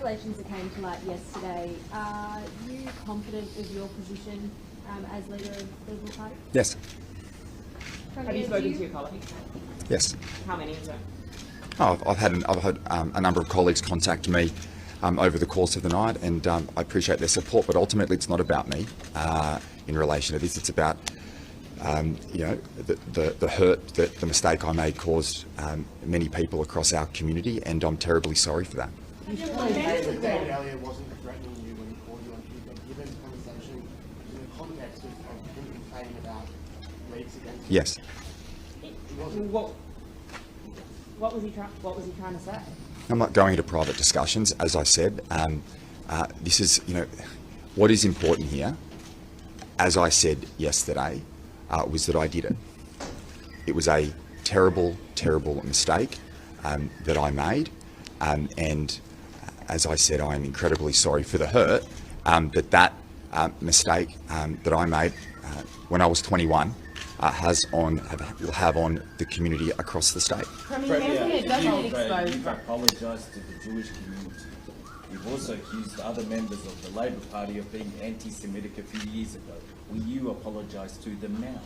revelations that came to light yesterday, are you confident of your position as leader of the Liberal Party? Yes. Have you spoken to your colleagues? Yes. How many of them? Oh, I've had a number of colleagues contact me over the course of the night, and I appreciate their support. But ultimately, it's not about me in relation to this. It's about the hurt that the mistake I made caused many people across our community, and I'm terribly sorry for that. David earlier wasn't threatening you when he called you on Tuesday. Given the conversation in the context of him complaining about leaks against you. Yes. What was he trying to say? I'm not going into private discussions, as I said. This is, what is important here, as I said yesterday, was that I did it. It was a terrible, terrible mistake that I made. And as I said, I am incredibly sorry for the hurt that mistake that I made when I was 21 will have on the community across the state. You've apologised to the Jewish community. You've also accused other members of the Labor Party of being anti-Semitic a few years ago. Will you apologise to them now?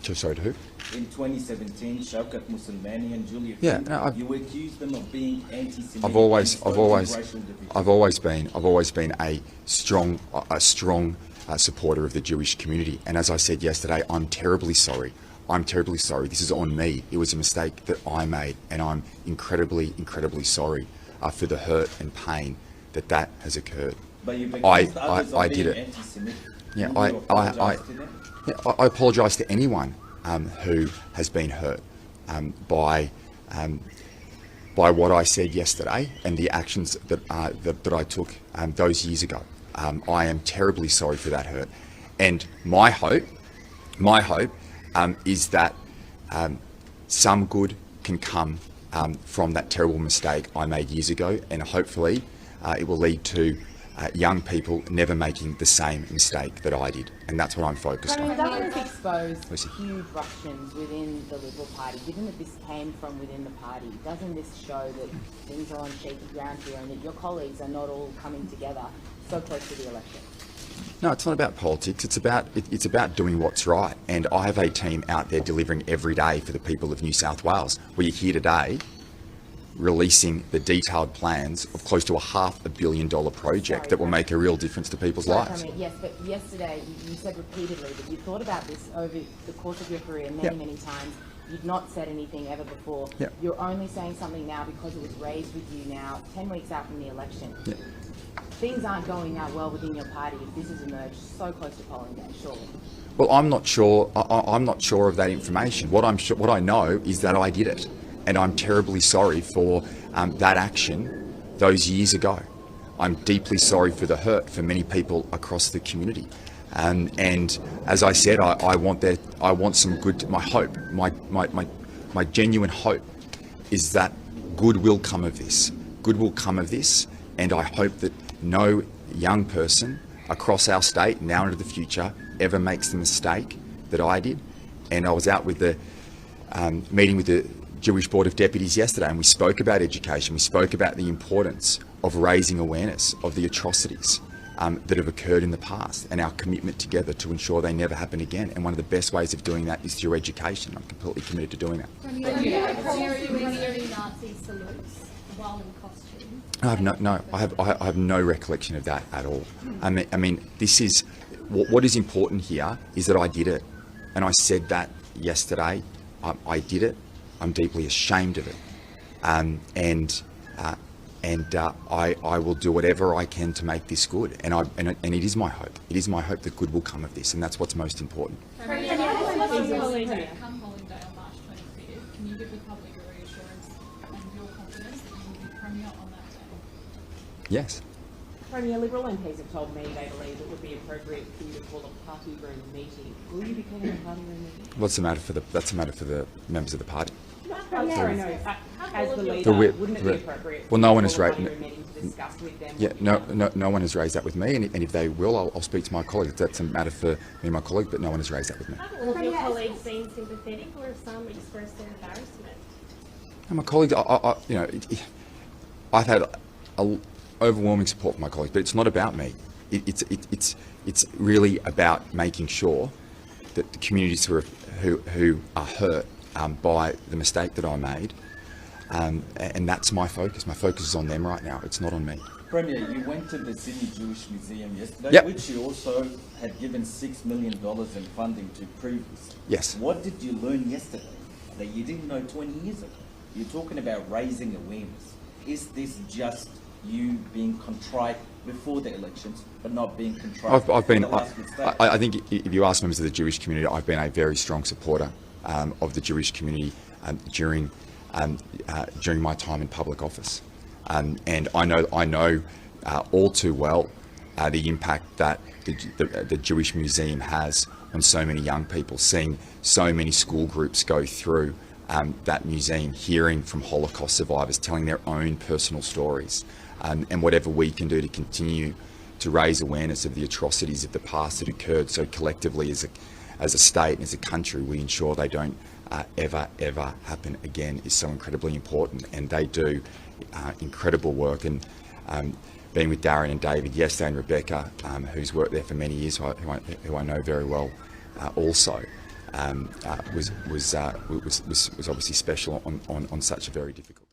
Sorry, to who? In 2017, Shaukat Musulmani and Julia you accused them of being anti-Semitic. I've always been a strong supporter of the Jewish community, and as I said yesterday, I'm terribly sorry. This is on me. It was a mistake that I made, and I'm incredibly, incredibly sorry for the hurt and pain that has occurred. But you've accused others of being anti-Semitic. Yeah, I apologise to anyone who has been hurt by what I said yesterday and the actions that I took those years ago. I am terribly sorry for that hurt, and my hope is that some good can come from that terrible mistake I made years ago, and hopefully it will lead to young people never making the same mistake that I did, and that's what I'm focused on. The government's exposed huge ruptions within the Liberal Party. Given that this came from within the party, doesn't this show that things are on shaky ground here and that your colleagues are not all coming together so close to the election? No, it's not about politics. It's about doing what's right, and I have a team out there delivering every day for the people of New South Wales. We're here today releasing the detailed plans of close to $500 million project that will make a real difference to people's lives. Yes, but yesterday you said repeatedly that you thought about this over the course of your career many times. You've not said anything ever before. You're only saying something now because it was raised with you now, 10 weeks out from the election. Things aren't going out well within your party if this has emerged so close to polling day, surely. Well, I'm not sure. I'm not sure of that information. What I know is that I did it, and I'm terribly sorry for that action those years ago. I'm deeply sorry for the hurt for many people across the community, and as I said, I want some good. My hope, my genuine hope, is that good will come of this. Good will come of this, and I hope that no young person across our state, now into the future, ever makes the mistake that I did. And I was out with the meeting with the Jewish Board of Deputies yesterday, and we spoke about education. We spoke about the importance of raising awareness of the atrocities that have occurred in the past, and our commitment together to ensure they never happen again. And one of the best ways of doing that is through education. I'm completely committed to doing that. Nazi salutes while in costume? I have no recollection of that at all. I mean, this is what is important here is that I did it, and I said that yesterday. I did it. I'm deeply ashamed of it, and I will do whatever I can to make this good. And it is my hope. It is my hope that good will come of this, and that's what's most important. Come polling day on March 25th, can you give the public a reassurance and your confidence that you will be Premier on that day? Yes. Premier, Liberal MPs have told me they believe it would be appropriate for you to call a party room meeting. Will you be calling a party room meeting? That's a matter for the members of the party. As the leader, wouldn't it be appropriate well, no one has for a raised. party room meeting to discuss with them? Yeah, no one has raised that with me, and if they will, I'll speak to my colleagues. That's a matter for me and my colleague, but no one has raised that with me. Have all of your colleagues been sympathetic, or have some expressed their embarrassment? And my colleagues, I've had overwhelming support from my colleagues, but it's not about me. It's really about making sure that the communities who are hurt by the mistake that I made, and that's my focus. My focus is on them right now. It's not on me. Premier, you went to the Sydney Jewish Museum yesterday, Yep. which you also had given $6 million in funding to previously. Yes. What did you learn yesterday that you didn't know 20 years ago? You're talking about raising awareness. Is this just you being contrite before the elections, but not being contrite I've been. for the last mistake? I think if you ask members of the Jewish community, I've been a very strong supporter of the Jewish community during my time in public office, and I know all too well the impact that the Jewish Museum has on so many young people, seeing so many school groups go through that museum, hearing from Holocaust survivors, telling their own personal stories, and whatever we can do to continue to raise awareness of the atrocities of the past that occurred, so collectively as a state and as a country we ensure they don't ever happen again, is so incredibly important. And they do incredible work. And being with Darren and David yesterday, and Rebecca, who's worked there for many years, who I know very well also, was obviously special on such a very difficult